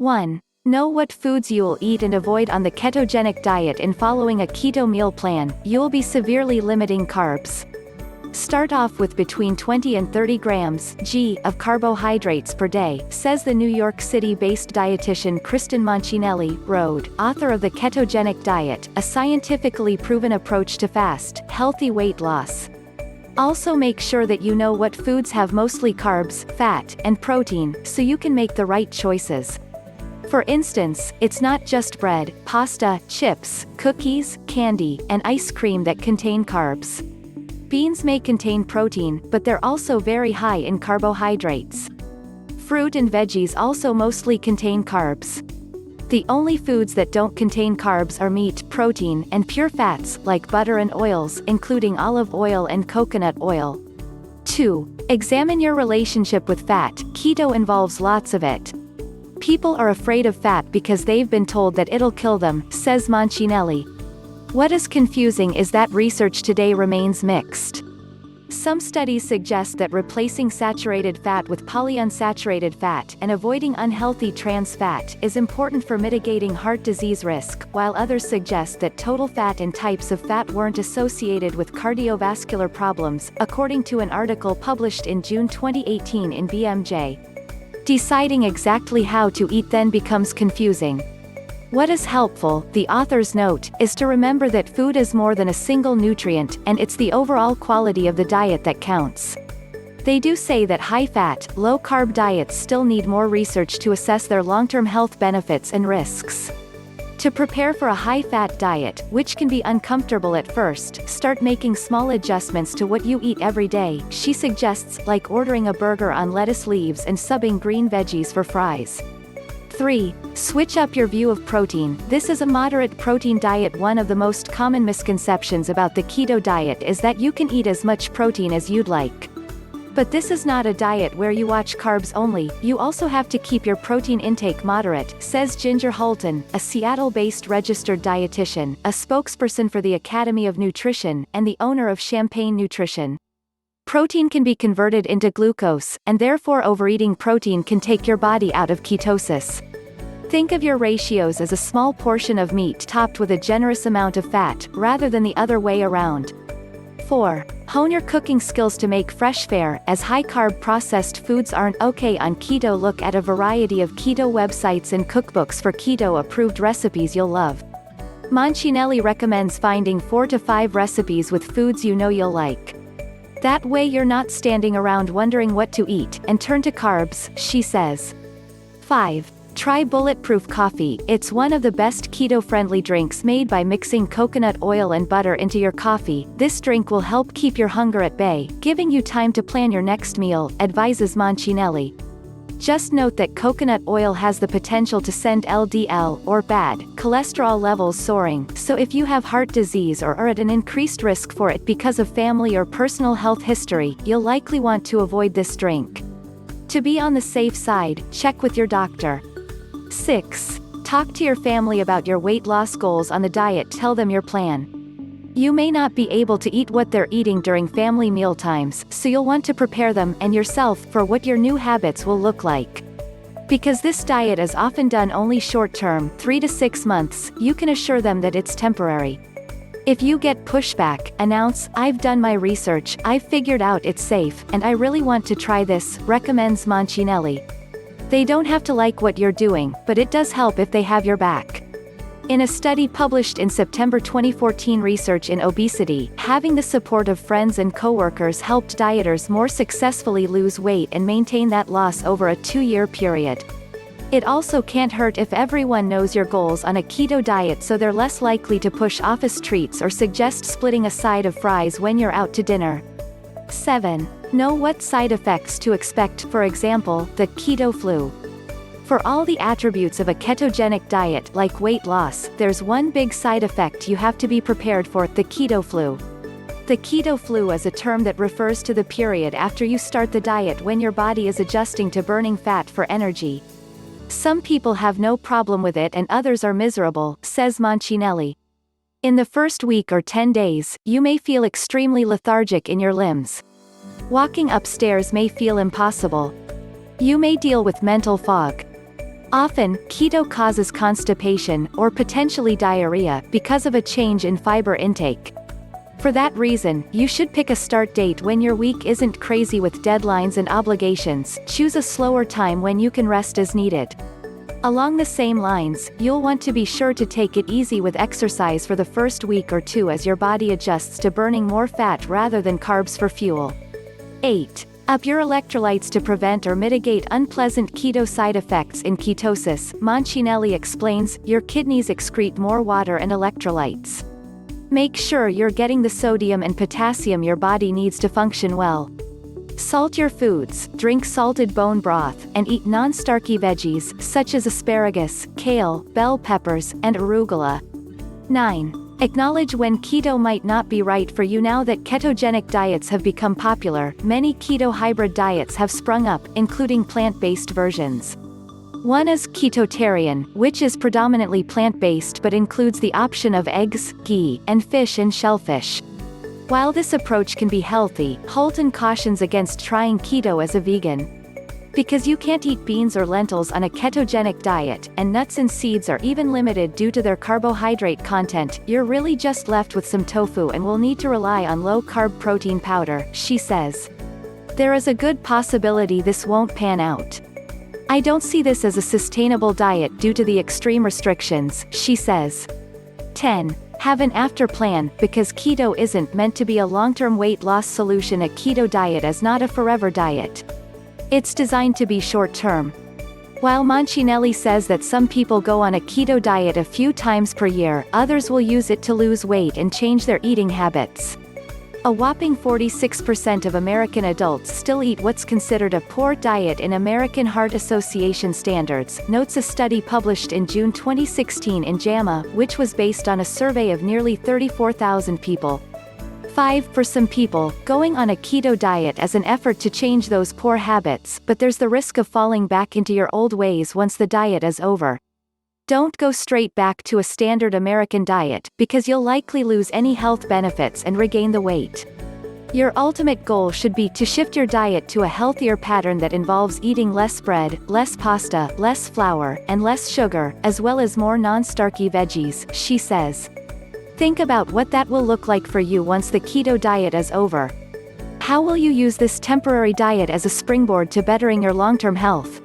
1. Know what foods you will eat and avoid on the ketogenic diet. In following a keto meal plan, you will be severely limiting carbs. Start off with between 20 and 30 grams of carbohydrates per day, says the New York City-based dietitian Kristen Moncinelli, author of The Ketogenic Diet, a scientifically proven approach to fast, healthy weight loss. Also make sure that you know what foods have mostly carbs, fat, and protein, so you can make the right choices. For instance, it's not just bread, pasta, chips, cookies, candy, and ice cream that contain carbs. Beans may contain protein, but they're also very high in carbohydrates. Fruit and veggies also mostly contain carbs. The only foods that don't contain carbs are meat, protein, and pure fats, like butter and oils, including olive oil and coconut oil. 2. Examine your relationship with fat. Keto involves lots of it. People are afraid of fat because they've been told that it'll kill them, says Moncinelli. What is confusing is that research today remains mixed. Some studies suggest that replacing saturated fat with polyunsaturated fat and avoiding unhealthy trans fat is important for mitigating heart disease risk, while others suggest that total fat and types of fat weren't associated with cardiovascular problems, according to an article published in June 2018 in BMJ. Deciding exactly how to eat then becomes confusing. What is helpful, the authors note, is to remember that food is more than a single nutrient, and it's the overall quality of the diet that counts. They do say that high-fat, low-carb diets still need more research to assess their long-term health benefits and risks. To prepare for a high-fat diet, which can be uncomfortable at first, start making small adjustments to what you eat every day, she suggests, like ordering a burger on lettuce leaves and subbing green veggies for fries. 3. Switch up your view of protein. This is a moderate protein diet. One of the most common misconceptions about the keto diet is that you can eat as much protein as you'd like. But this is not a diet where you watch carbs only, you also have to keep your protein intake moderate, says Ginger Holton, a Seattle-based registered dietitian, a spokesperson for the Academy of Nutrition, and the owner of Champagne Nutrition. Protein can be converted into glucose, and therefore overeating protein can take your body out of ketosis. Think of your ratios as a small portion of meat topped with a generous amount of fat, rather than the other way around. 4. Hone your cooking skills to make fresh fare, as high-carb processed foods aren't okay on keto. Look at a variety of keto websites and cookbooks for keto-approved recipes you'll love. Moncinelli recommends finding 4 to 5 recipes with foods you know you'll like. That way you're not standing around wondering what to eat, and turn to carbs, she says. 5. Try bulletproof coffee. It's one of the best keto-friendly drinks made by mixing coconut oil and butter into your coffee. This drink will help keep your hunger at bay, giving you time to plan your next meal, advises Moncinelli. Just note that coconut oil has the potential to send LDL, or bad, cholesterol levels soaring, so if you have heart disease or are at an increased risk for it because of family or personal health history, you'll likely want to avoid this drink. To be on the safe side, check with your doctor. 6. Talk to your family about your weight loss goals on the diet. Tell them your plan. You may not be able to eat what they're eating during family mealtimes, so you'll want to prepare them and yourself for what your new habits will look like. Because this diet is often done only short-term, 3 to 6 months, you can assure them that it's temporary. If you get pushback, announce, "I've done my research, I've figured out it's safe, and I really want to try this," recommends Moncinelli. They don't have to like what you're doing, but it does help if they have your back. In a study published in September 2014, research in obesity, having the support of friends and coworkers helped dieters more successfully lose weight and maintain that loss over a 2-year period. It also can't hurt if everyone knows your goals on a keto diet, so they're less likely to push office treats or suggest splitting a side of fries when you're out to dinner. 7. Know what side effects to expect, for example, the keto flu. For all the attributes of a ketogenic diet like weight loss, there's one big side effect you have to be prepared for, the keto flu. The keto flu is a term that refers to the period after you start the diet when your body is adjusting to burning fat for energy. Some people have no problem with it and others are miserable, says Moncinelli. In the first week or 10 days, you may feel extremely lethargic in your limbs. Walking upstairs may feel impossible. You may deal with mental fog. Often, keto causes constipation, or potentially diarrhea, because of a change in fiber intake. For that reason, you should pick a start date when your week isn't crazy with deadlines and obligations. Choose a slower time when you can rest as needed. Along the same lines, you'll want to be sure to take it easy with exercise for the first week or two as your body adjusts to burning more fat rather than carbs for fuel. 8. Up your electrolytes to prevent or mitigate unpleasant keto side effects in ketosis. Moncinelli explains, your kidneys excrete more water and electrolytes. Make sure you're getting the sodium and potassium your body needs to function well. Salt your foods, drink salted bone broth, and eat non-starchy veggies, such as asparagus, kale, bell peppers, and arugula. 9. Acknowledge when keto might not be right for you. Now that ketogenic diets have become popular, many keto hybrid diets have sprung up, including plant-based versions. One is ketotarian, which is predominantly plant-based but includes the option of eggs, ghee, and fish and shellfish. While this approach can be healthy, Holton cautions against trying keto as a vegan. Because you can't eat beans or lentils on a ketogenic diet, and nuts and seeds are even limited due to their carbohydrate content, you're really just left with some tofu and will need to rely on low-carb protein powder, she says. There is a good possibility this won't pan out. I don't see this as a sustainable diet due to the extreme restrictions, she says. 10. Have an after plan, because keto isn't meant to be a long-term weight loss solution. A keto diet is not a forever diet. It's designed to be short-term. While Moncinelli says that some people go on a keto diet a few times per year, others will use it to lose weight and change their eating habits. A whopping 46% of American adults still eat what's considered a poor diet in American Heart Association standards, notes a study published in June 2016 in JAMA, which was based on a survey of nearly 34,000 people. 5. For some people, going on a keto diet is an effort to change those poor habits, but there's the risk of falling back into your old ways once the diet is over. Don't go straight back to a standard American diet, because you'll likely lose any health benefits and regain the weight. Your ultimate goal should be to shift your diet to a healthier pattern that involves eating less bread, less pasta, less flour, and less sugar, as well as more non-starchy veggies, she says. Think about what that will look like for you once the keto diet is over. How will you use this temporary diet as a springboard to bettering your long-term health?